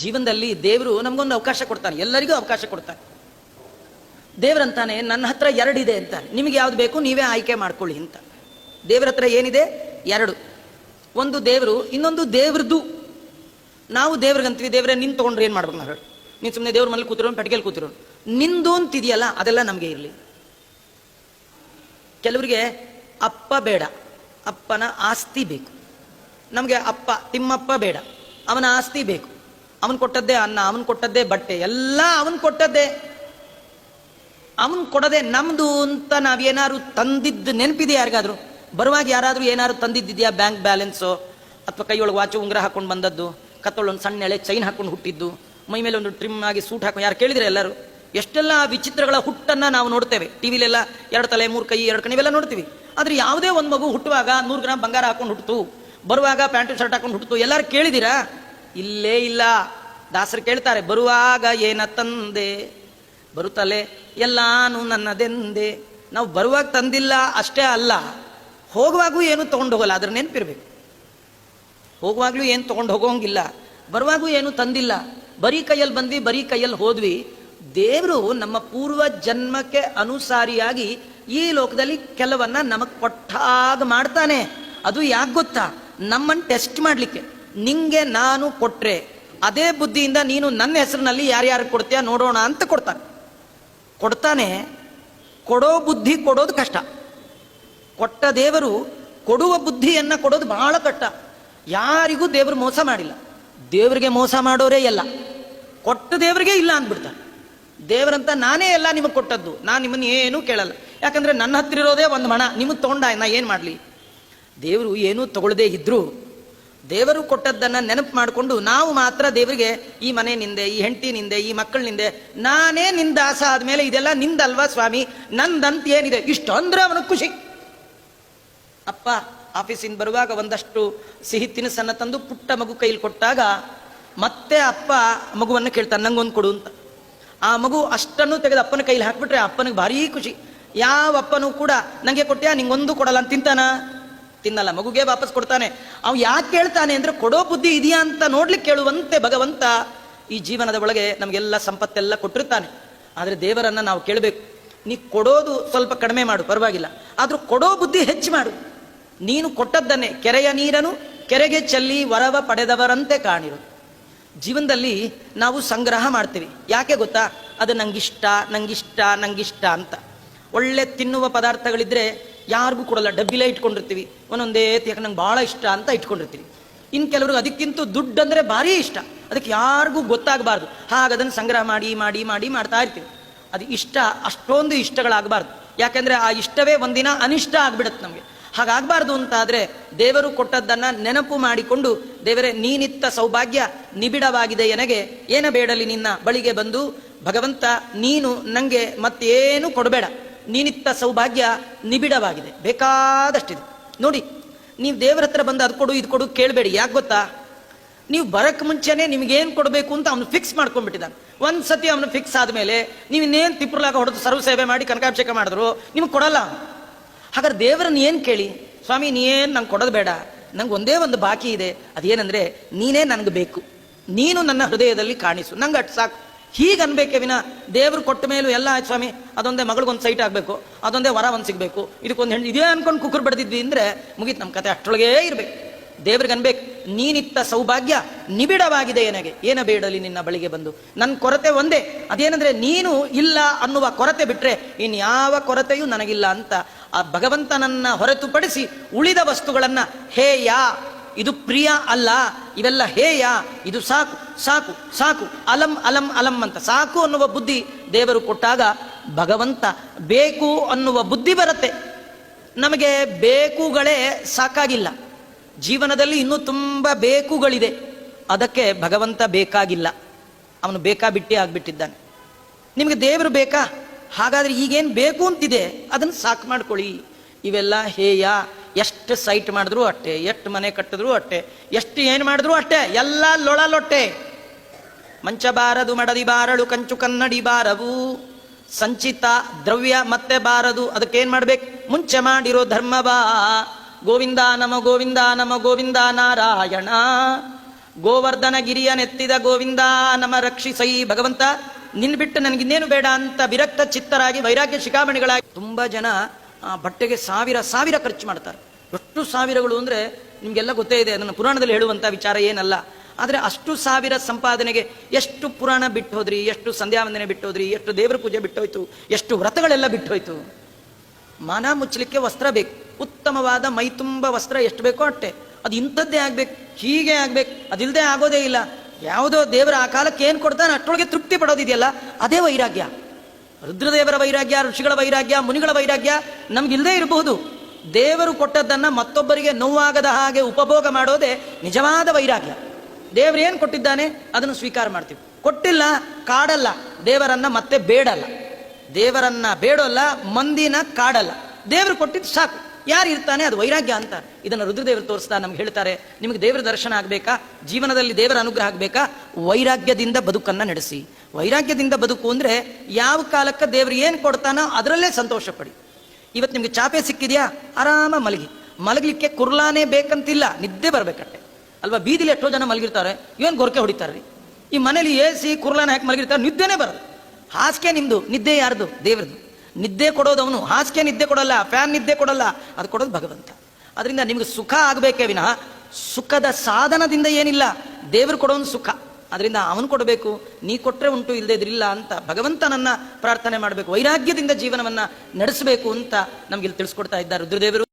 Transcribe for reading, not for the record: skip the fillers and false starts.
ಜೀವನದಲ್ಲಿ ದೇವರು ನಮಗೊಂದು ಅವಕಾಶ ಕೊಡ್ತಾನೆ, ಎಲ್ಲರಿಗೂ ಅವಕಾಶ ಕೊಡ್ತಾನೆ. ದೇವರಂತಾನೆ ನನ್ನ ಹತ್ರ ಎರಡಿದೆ ಅಂತಾನೆ, ನಿಮಗೆ ಯಾವ್ದು ಬೇಕು ನೀವೇ ಆಯ್ಕೆ ಮಾಡ್ಕೊಳ್ಳಿ ಅಂತ. ದೇವರ ಹತ್ರ ಏನಿದೆ? ಎರಡು. ಒಂದು ದೇವರು, ಇನ್ನೊಂದು ದೇವ್ರದ್ದು. ನಾವು ದೇವ್ರಿಗಂತೀವಿ, ದೇವರೇ ನಿನ್ ತೊಗೊಂಡ್ರೆ ಏನು ಮಾಡ್ಬೇಕು ನಾವು ಹೇಳಿ? ನೀನು ಸುಮ್ಮನೆ ದೇವ್ರ ಮನೇಲಿ ಕೂತಿರೋನು, ಪೆಟ್ಟಿಗೆಯಲ್ಲಿ ಕೂತಿರೋನು, ನಿಂದು ಅಂತಿದೆಯಲ್ಲ ಅದೆಲ್ಲ ನಮಗೆ ಇರಲಿ. ಕೆಲವರಿಗೆ ಅಪ್ಪ ಬೇಡ, ಅಪ್ಪನ ಆಸ್ತಿ ಬೇಕು. ನಮಗೆ ಅಪ್ಪ ತಿಮ್ಮಪ್ಪ ಬೇಡ, ಅವನ ಆಸ್ತಿ ಬೇಕು. ಅವನು ಕೊಟ್ಟದ್ದೇ ಅನ್ನ, ಅವನು ಕೊಟ್ಟದ್ದೇ ಬಟ್ಟೆ, ಎಲ್ಲ ಅವನು ಕೊಟ್ಟದ್ದೇ. ಅವನು ಕೊಡದೆ ನಮ್ದು ಅಂತ ನಾವೇನಾದ್ರು ತಂದಿದ್ದು ನೆನಪಿದೆ ಯಾರಿಗಾದ್ರು? ಬರುವಾಗ ಯಾರಾದರೂ ಏನಾದ್ರು ತಂದಿದ್ದಿದ್ಯಾ? ಬ್ಯಾಂಕ್ ಬ್ಯಾಲೆನ್ಸು, ಅಥವಾ ಕೈಯೊಳಗೆ ವಾಚು ಉಂಗುರ ಹಾಕೊಂಡು ಬಂದದ್ದು, ಕತ್ತೊಳೊಂದು ಸಣ್ಣ ಎಳೆ ಚೈನ್ ಹಾಕೊಂಡು ಹುಟ್ಟಿದ್ದು, ಮೈ ಮೇಲೆ ಒಂದು ಟ್ರಿಮ್ ಆಗಿ ಸೂಟ್ ಹಾಕೊಂಡು, ಯಾರು ಕೇಳಿದ್ರೆ ಎಲ್ಲರೂ? ಎಷ್ಟೆಲ್ಲ ವಿಚಿತ್ರಗಳ ಹುಟ್ಟನ್ನು ನಾವು ನೋಡ್ತೇವೆ ಟಿವಿಲೆಲ್ಲ. 2 ತಲೆ 3 ಕೈ 2 ಕಣ್ಣು ಇವೆಲ್ಲ ನೋಡ್ತೀವಿ. ಆದರೆ ಯಾವುದೇ ಒಂದು ಮಗು ಹುಟ್ಟುವಾಗ 100 ಗ್ರಾಮ್ ಬಂಗಾರ ಹಾಕೊಂಡು ಹುಟ್ಟಿತು, ಬರುವಾಗ ಪ್ಯಾಂಟು ಶರ್ಟ್ ಹಾಕೊಂಡು ಹುಟ್ಟಿತು, ಎಲ್ಲರೂ ಕೇಳಿದ್ದೀರಾ? ಇಲ್ಲೇ ಇಲ್ಲ. ದಾಸರು ಕೇಳ್ತಾರೆ, ಬರುವಾಗ ಏನ ತಂದೆ, ಬರುತ್ತಲೇ ಎಲ್ಲಾನು ನನ್ನದೆಂದೆ. ನಾವು ಬರುವಾಗ ತಂದಿಲ್ಲ ಅಷ್ಟೇ ಅಲ್ಲ, ಹೋಗುವಾಗೂ ಏನು ತೊಗೊಂಡು ಹೋಗಲ್ಲ, ಅದ್ರ ನೆನಪಿರ್ಬೇಕು. ಹೋಗುವಾಗ್ಲೂ ಏನು ತೊಗೊಂಡು ಹೋಗೋಂಗಿಲ್ಲ, ಬರುವಾಗೂ ಏನು ತಂದಿಲ್ಲ. ಬರೀ ಕೈಯಲ್ಲಿ ಬಂದ್ವಿ, ಬರೀ ಕೈಯಲ್ಲಿ ಹೋದ್ವಿ. ದೇವರು ನಮ್ಮ ಪೂರ್ವ ಜನ್ಮಕ್ಕೆ ಅನುಸಾರಿಯಾಗಿ ಈ ಲೋಕದಲ್ಲಿ ಕೆಲವನ್ನ ನಮಗೆ ಕೊಟ್ಟಾಗ ಮಾಡ್ತಾನೆ. ಅದು ಯಾಕೆ ಗೊತ್ತಾ? ನಮ್ಮನ್ನು ಟೆಸ್ಟ್ ಮಾಡಲಿಕ್ಕೆ. ನಿಂಗೆ ನಾನು ಕೊಟ್ರೆ ಅದೇ ಬುದ್ಧಿಯಿಂದ ನೀನು ನನ್ನ ಹೆಸರಿನಲ್ಲಿ ಯಾರ್ಯಾರು ಕೊಡ್ತೀಯ ನೋಡೋಣ ಅಂತ ಕೊಡ್ತಾನೆ. ಕೊಡೋ ಬುದ್ಧಿ ಕೊಡೋದು ಕಷ್ಟ. ಕೊಟ್ಟ ದೇವರು ಕೊಡುವ ಬುದ್ಧಿಯನ್ನ ಕೊಡೋದು ಬಹಳ ಕಷ್ಟ. ಯಾರಿಗೂ ದೇವರು ಮೋಸ ಮಾಡಿಲ್ಲ. ದೇವರಿಗೆ ಮೋಸ ಮಾಡೋರೇ ಎಲ್ಲ. ಕೊಟ್ಟ ದೇವರಿಗೆ ಇಲ್ಲ ಅಂದ್ಬಿಡ್ತಾನೆ. ದೇವರಂತ ನಾನೇ ಎಲ್ಲ ನಿಮಗೆ ಕೊಟ್ಟದ್ದು, ನಾನು ನಿಮ್ಮನ್ನು ಏನೂ ಕೇಳಲ್ಲ. ಯಾಕಂದ್ರೆ ನನ್ನ ಹತ್ರ ಇರೋದೇ ಒಂದು ಮಣ, ನಿಮಗೆ ತೊಗೊಂಡ ನಾ ಏನು ಮಾಡಲಿ? ದೇವರು ಏನೂ ತಗೊಳ್ಳದೇ ಇದ್ರು ದೇವರು ಕೊಟ್ಟದ್ದನ್ನು ನೆನಪು ಮಾಡಿಕೊಂಡು ನಾವು ಮಾತ್ರ ದೇವರಿಗೆ ಈ ಮನೆ ನಿಂದೆ, ಈ ಹೆಂಡತಿ ನಿಂದೆ, ಈ ಮಕ್ಕಳು ನಿಂದೆ, ನಾನೇ ನಿಂದ ದಾಸ ಆದಮೇಲೆ ಇದೆಲ್ಲ ನಿಂದಲ್ವಾ ಸ್ವಾಮಿ, ನಂದಂತ ಏನಿದೆ ಇಷ್ಟು ಅಂದ್ರೆ ಅವನಿಗೆ ಖುಷಿ. ಅಪ್ಪ ಆಫೀಸಿಂದ ಬರುವಾಗ ಒಂದಷ್ಟು ಸಿಹಿ ತಿನಿಸನ್ನು ತಂದು ಪುಟ್ಟ ಮಗು ಕೈಲಿ ಕೊಟ್ಟಾಗ ಮತ್ತೆ ಅಪ್ಪ ಮಗುವನ್ನು ಕೇಳ್ತಾನೆ, ನಂಗೊಂದು ಕೊಡು ಅಂತ. ಆ ಮಗು ಅಷ್ಟನ್ನು ತೆಗೆದು ಅಪ್ಪನ ಕೈಲಿ ಹಾಕ್ಬಿಟ್ರೆ ಅಪ್ಪನಿಗೆ ಭಾರೀ ಖುಷಿ. ಯಾವ ಅಪ್ಪನೂ ಕೂಡ ನನಗೆ ಕೊಟ್ಟ್ಯಾ ನಿಂಗೊಂದು ಕೊಡಲ್ಲ ಅಂತ ತಿನ್ನಲ್ಲ, ಮಗುಗೆ ವಾಪಸ್ ಕೊಡ್ತಾನೆ. ಅವ್ ಯಾಕೆ ಕೇಳ್ತಾನೆ ಅಂದ್ರೆ ಕೊಡೋ ಬುದ್ಧಿ ಇದೆಯಾ ಅಂತ ನೋಡ್ಲಿಕ್ಕೆ ಕೇಳುವಂತೆ ಭಗವಂತ ಈ ಜೀವನದ ಒಳಗೆ ನಮಗೆಲ್ಲ ಸಂಪತ್ತೆಲ್ಲ ಕೊಟ್ಟಿರ್ತಾನೆ. ಆದರೆ ದೇವರನ್ನ ನಾವು ಕೇಳಬೇಕು, ನೀ ಕೊಡೋದು ಸ್ವಲ್ಪ ಕಡಿಮೆ ಮಾಡು ಪರವಾಗಿಲ್ಲ, ಆದ್ರೂ ಕೊಡೋ ಬುದ್ಧಿ ಹೆಚ್ಚು ಮಾಡು. ನೀನು ಕೊಟ್ಟದ್ದನ್ನೇ ಕೆರೆಯ ನೀರನ್ನು ಕೆರೆಗೆ ಚೆಲ್ಲಿ ವರವ ಪಡೆದವರಂತೆ ಕಾಣಿರು. ಜೀವನದಲ್ಲಿ ನಾವು ಸಂಗ್ರಹ ಮಾಡ್ತೀವಿ. ಯಾಕೆ ಗೊತ್ತಾ? ಅದು ನಂಗಿಷ್ಟ ನಂಗಿಷ್ಟ ನಂಗಿಷ್ಟ ಅಂತ. ಒಳ್ಳೆ ತಿನ್ನುವ ಪದಾರ್ಥಗಳಿದ್ರೆ ಯಾರಿಗೂ ಕೊಡಲ್ಲ, ಡಬ್ಬಿಲೇ ಇಟ್ಕೊಂಡಿರ್ತೀವಿ. ಒಂದೊಂದೇ ಯಾಕೆ ನಂಗೆ ಭಾಳ ಇಷ್ಟ ಅಂತ ಇಟ್ಕೊಂಡಿರ್ತೀವಿ. ಇನ್ನು ಕೆಲವ್ರಿಗೆ ಅದಕ್ಕಿಂತ ದುಡ್ಡು ಅಂದರೆ ಭಾರಿ ಇಷ್ಟ, ಅದಕ್ಕೆ ಯಾರಿಗೂ ಗೊತ್ತಾಗಬಾರ್ದು. ಹಾಗದನ್ನು ಸಂಗ್ರಹ ಮಾಡಿ ಮಾಡಿ ಮಾಡಿ ಮಾಡ್ತಾ ಇರ್ತೀವಿ. ಅದು ಇಷ್ಟ ಅಷ್ಟೊಂದು ಇಷ್ಟಗಳಾಗಬಾರ್ದು. ಯಾಕೆಂದರೆ ಆ ಇಷ್ಟವೇ ಒಂದಿನ ಅನಿಷ್ಟ ಆಗ್ಬಿಡುತ್ತೆ ನಮಗೆ. ಹಾಗಾಗಬಾರ್ದು ಅಂತಾದರೆ ದೇವರು ಕೊಟ್ಟದ್ದನ್ನು ನೆನಪು ಮಾಡಿಕೊಂಡು, ದೇವರೇ ನೀನಿತ್ತ ಸೌಭಾಗ್ಯ ನಿಬಿಡವಾಗಿದೆ ಎನಗೆ, ಏನ ಬೇಡಲಿ ನಿನ್ನ ಬಳಿಗೆ ಬಂದು, ಭಗವಂತ ನೀನು ನನಗೆ ಮತ್ತೇನು ಕೊಡಬೇಡ, ನೀನಿತ್ತ ಸೌಭಾಗ್ಯ ನಿಬಿಡವಾಗಿದೆ, ಬೇಕಾದಷ್ಟಿದೆ. ನೋಡಿ, ನೀವು ದೇವರ ಹತ್ರ ಬಂದು ಅದು ಕೊಡು ಇದು ಕೊಡು ಕೇಳಬೇಡಿ. ಯಾಕೆ ಗೊತ್ತಾ? ನೀವು ಬರಕ್ಕೆ ಮುಂಚೆನೇ ನಿಮಗೇನು ಕೊಡಬೇಕು ಅಂತ ಅವನು ಫಿಕ್ಸ್ ಮಾಡ್ಕೊಂಡ್ಬಿಟ್ಟಿದ್ದಾನೆ. ಒಂದು ಸತಿ ಅವನು ಫಿಕ್ಸ್ ಆದಮೇಲೆ ನೀವು ಇನ್ನೇನು ತಿಪ್ಪುರ್ಲಾಗ ಹೊಡೆದು ಸರ್ವ ಸೇವೆ ಮಾಡಿ ಕನಕಾಭಿಷೇಕ ಮಾಡಿದ್ರು ನಿಮ್ಗೆ ಕೊಡಲ್ಲ. ಹಾಗಾದ್ರೆ ದೇವರನ್ನ ಏನು ಕೇಳಿ? ಸ್ವಾಮಿ ನೀನೇನು ನಂಗೆ ಕೊಡೋದು ಬೇಡ, ನಂಗೆ ಒಂದೇ ಒಂದು ಬಾಕಿ ಇದೆ, ಅದೇನೆಂದರೆ ನೀನೇ ನನಗೆ ಬೇಕು, ನೀನು ನನ್ನ ಹೃದಯದಲ್ಲಿ ಕಾಣಿಸು, ನಂಗೆ ಅಷ್ಟು ಸಾಕು. ಹೀಗೆ ಅನ್ಬೇಕೆ ವಿನ ದೇವ್ರು ಕೊಟ್ಟ ಮೇಲೂ ಎಲ್ಲ ಆಯ್ತು ಸ್ವಾಮಿ, ಅದೊಂದೇ ಮಗಳಿಗೊಂದು ಸೈಟ್ ಆಗಬೇಕು, ಅದೊಂದೇ ವರ ಒಂದು ಸಿಗಬೇಕು, ಇದಕ್ಕೊಂದು ಹೆಣ್ಣು ಇದೇ ಅನ್ಕೊಂಡು ಕುಕ್ಕರ್ ಬಡ್ದಿದ್ವಿ ಅಂದರೆ ಮುಗೀತು ನಮ್ಮ ಕತೆ. ಅಷ್ಟೊಳಗೇ ಇರಬೇಕು. ದೇವ್ರಿಗೆ ಅನ್ಬೇಕು, ನೀನಿತ್ತ ಸೌಭಾಗ್ಯ ನಿಬಿಡವಾಗಿದೆ ನನಗೆ, ಏನ ಬೇಡಲಿ ನಿನ್ನ ಬಳಿಗೆ ಬಂದು. ನನ್ನ ಕೊರತೆ ಒಂದೇ, ಅದೇನೆಂದರೆ ನೀನು ಇಲ್ಲ ಅನ್ನುವ ಕೊರತೆ ಬಿಟ್ಟರೆ ಇನ್ಯಾವ ಕೊರತೆಯೂ ನನಗಿಲ್ಲ ಅಂತ ಆ ಭಗವಂತನನ್ನ ಹೊರತುಪಡಿಸಿ ಉಳಿದ ವಸ್ತುಗಳನ್ನು ಹೇಯ, ಇದು ಪ್ರಿಯ ಅಲ್ಲ, ಇವೆಲ್ಲ ಹೇಯ, ಇದು ಸಾಕು ಸಾಕು ಸಾಕು, ಅಲಂ ಅಲಂ ಅಲಂ ಅಂತ ಸಾಕು ಅನ್ನುವ ಬುದ್ಧಿ ದೇವರು ಕೊಟ್ಟಾಗ ಭಗವಂತ ಬೇಕು ಅನ್ನುವ ಬುದ್ಧಿ ಬರುತ್ತೆ. ನಮಗೆ ಬೇಕುಗಳೇ ಸಾಕಾಗಿಲ್ಲ, ಜೀವನದಲ್ಲಿ ಇನ್ನೂ ತುಂಬ ಬೇಕುಗಳಿದೆ, ಅದಕ್ಕೆ ಭಗವಂತ ಬೇಕಾಗಿಲ್ಲ, ಅವನು ಬೇಕಾಬಿಟ್ಟಿ ಆಗ್ಬಿಟ್ಟಿದ್ದಾನೆ. ನಿಮಗೆ ದೇವರು ಬೇಕಾ? ಹಾಗಾದ್ರೆ ಈಗೇನು ಬೇಕು ಅಂತಿದೆ ಅದನ್ನು ಸಾಕು ಮಾಡ್ಕೊಳ್ಳಿ. ಇವೆಲ್ಲ ಹೇಯ, ಎಷ್ಟು ಸೈಟ್ ಮಾಡಿದ್ರು ಅಷ್ಟೆ, ಎಷ್ಟು ಮನೆ ಕಟ್ಟಿದ್ರು ಅಷ್ಟೆ, ಎಷ್ಟು ಏನು ಮಾಡಿದ್ರು ಅಷ್ಟೆ, ಎಲ್ಲ ಲೊಳಲೊಟ್ಟೆ. ಮಂಚ ಬಾರದು ಮಡದಿ ಬಾರಳು ಕಂಚು ಕನ್ನಡಿ ಬಾರವು, ಸಂಚಿತ ದ್ರವ್ಯ ಮತ್ತೆ ಬಾರದು. ಅದಕ್ಕೇನು ಮಾಡ್ಬೇಕು? ಮುಂಚೆ ಮಾಡಿರೋ ಧರ್ಮವಾ. ಗೋವಿಂದ ನಮ ಗೋವಿಂದ ನಮ ಗೋವಿಂದ ನಾರಾಯಣ. ಗೋವರ್ಧನ ಗಿರಿಯ ನೆತ್ತಿದ ಗೋವಿಂದ ನಮ ರಕ್ಷಿಸೈ. ಭಗವಂತ ನಿನ್ ಬಿಟ್ಟು ನನಗಿನ್ನೇನು ಬೇಡ ಅಂತ ವಿರಕ್ತ ಚಿತ್ತರಾಗಿ ವೈರಾಗ್ಯ ಶಿಖಾಮಣಿಗಳಾಗಿ ತುಂಬಾ ಜನ ಬಟ್ಟೆಗೆ ಸಾವಿರ ಖರ್ಚು ಮಾಡ್ತಾರೆ. ಎಷ್ಟು ಸಾವಿರಗಳು ಅಂದ್ರೆ ನಿಮ್ಗೆಲ್ಲ ಗೊತ್ತೇ ಇದೆ, ಅದನ್ನು ಪುರಾಣದಲ್ಲಿ ಹೇಳುವಂತ ವಿಚಾರ ಏನಲ್ಲ. ಆದರೆ ಅಷ್ಟು ಸಾವಿರ ಸಂಪಾದನೆಗೆ ಎಷ್ಟು ಪುರಾಣ ಬಿಟ್ಟು ಹೋದ್ರಿ, ಎಷ್ಟು ಸಂಧ್ಯಾವಂದನೆ ಬಿಟ್ಟು ಹೋದ್ರಿ, ಎಷ್ಟು ದೇವರ ಪೂಜೆ ಬಿಟ್ಟೋಯ್ತು, ಎಷ್ಟು ವ್ರತಗಳೆಲ್ಲ ಬಿಟ್ಟೋಯ್ತು. ಮಾನ ಮುಚ್ಚಲಿಕ್ಕೆ ವಸ್ತ್ರ ಬೇಕು, ಉತ್ತಮವಾದ ಮೈ ತುಂಬ ವಸ್ತ್ರ ಎಷ್ಟು ಬೇಕೋ ಅಷ್ಟೇ. ಅದು ಇಂಥದ್ದೇ ಆಗ್ಬೇಕು, ಹೀಗೆ ಆಗ್ಬೇಕು, ಅದಿಲ್ಲದೆ ಆಗೋದೇ ಇಲ್ಲ. ಯಾವುದೋ ದೇವರ ಆ ಕಾಲಕ್ಕೆ ಏನು ಕೊಡ್ತಾನೆ ಅಷ್ಟೊಳಗೆ ತೃಪ್ತಿ ಪಡೋದಿದೆಯಲ್ಲ, ಅದೇ ವೈರಾಗ್ಯ. ರುದ್ರದೇವರ ವೈರಾಗ್ಯ, ಋಷಿಗಳ ವೈರಾಗ್ಯ, ಮುನಿಗಳ ವೈರಾಗ್ಯ ನಮ್ಗಿಲ್ಲದೆ ಇರಬಹುದು. ದೇವರು ಕೊಟ್ಟದ್ದನ್ನ ಮತ್ತೊಬ್ಬರಿಗೆ ನೋವಾಗದ ಹಾಗೆ ಉಪಭೋಗ ಮಾಡೋದೇ ನಿಜವಾದ ವೈರಾಗ್ಯ. ದೇವರು ಏನು ಕೊಟ್ಟಿದ್ದಾನೆ ಅದನ್ನು ಸ್ವೀಕಾರ ಮಾಡ್ತೀವಿ. ಕೊಟ್ಟಿಲ್ಲ ಕಾಡಲ್ಲ, ದೇವರನ್ನ ಮತ್ತೆ ಬೇಡಲ್ಲ. ದೇವರನ್ನ ಬೇಡಲ್ಲ, ಮಂದಿನ ಕಾಡಲ್ಲ. ದೇವರು ಕೊಟ್ಟಿದ್ದು ಸಾಕು. ಯಾರು ಇರ್ತಾನೆ ಅದು ವೈರಾಗ್ಯ ಅಂತ. ಇದನ್ನು ರುದ್ರದೇವರು ತೋರಿಸ್ತಾ ನಮ್ಗೆ ಹೇಳ್ತಾರೆ, ನಿಮಗೆ ದೇವರ ದರ್ಶನ ಆಗ್ಬೇಕಾ, ಜೀವನದಲ್ಲಿ ದೇವರ ಅನುಗ್ರಹ ಆಗ್ಬೇಕಾ, ವೈರಾಗ್ಯದಿಂದ ಬದುಕನ್ನ ನಡೆಸಿ. ವೈರಾಗ್ಯದಿಂದ ಬದುಕು ಅಂದ್ರೆ ಯಾವ ಕಾಲಕ್ಕೆ ದೇವರು ಏನು ಕೊಡ್ತಾನೋ ಅದರಲ್ಲೇ ಸಂತೋಷ ಪಡಿ. ಇವತ್ತು ನಿಮ್ಗೆ ಚಾಪೆ ಸಿಕ್ಕಿದ್ಯಾ, ಆರಾಮ ಮಲಗಲಿಕ್ಕೆ ಕುರ್ಲಾನೇ ಬೇಕಂತಿಲ್ಲ, ನಿದ್ದೆ ಬರ್ಬೇಕಟ್ಟೆ ಅಲ್ವಾ. ಬೀದಿಲಿ ಎಷ್ಟೋ ಜನ ಮಲಗಿರ್ತಾರೆ, ಏನು ಗೊರಕೆ ಹೊಡಿತಾರ್ರಿ. ಈ ಮನೇಲಿ ಎಸಿ ಕುರ್ಲಾನ ಹಾಕಿ ಮಲಗಿರ್ತಾರೆ, ನಿದ್ದೆನೇ ಬರೋದು. ಹಾಸಿಗೆ ನಿಮ್ದು, ನಿದ್ದೆ ಯಾರ್ದು? ದೇವ್ರದ್ದು. ನಿದ್ದೆ ಕೊಡೋದು ಅವನು. ಹಾಸಿಗೆ ನಿದ್ದೆ ಕೊಡಲ್ಲ, ಫ್ಯಾನ್ ನಿದ್ದೆ ಕೊಡಲ್ಲ, ಅದು ಕೊಡೋದು ಭಗವಂತ. ಅದರಿಂದ ನಿಮ್ಗೆ ಸುಖ ಆಗಬೇಕೇ ವಿನಃ ಸುಖದ ಸಾಧನದಿಂದ ಏನಿಲ್ಲ. ದೇವರು ಕೊಡೋನು ಸುಖ, ಅದರಿಂದ ಅವನು ಕೊಡಬೇಕು. ನೀ ಕೊಟ್ಟರೆ ಉಂಟು, ಇಲ್ಲದೆ ಇದ್ರಿಲ್ಲ ಅಂತ ಭಗವಂತನನ್ನ ಪ್ರಾರ್ಥನೆ ಮಾಡಬೇಕು. ವೈರಾಗ್ಯದಿಂದ ಜೀವನವನ್ನ ನಡೆಸಬೇಕು ಅಂತ ನಮ್ಗೆ ಇಲ್ಲಿ ತಿಳಿಸ್ಕೊಡ್ತಾ ಇದ್ದಾರೆ ರುದ್ರದೇವರು.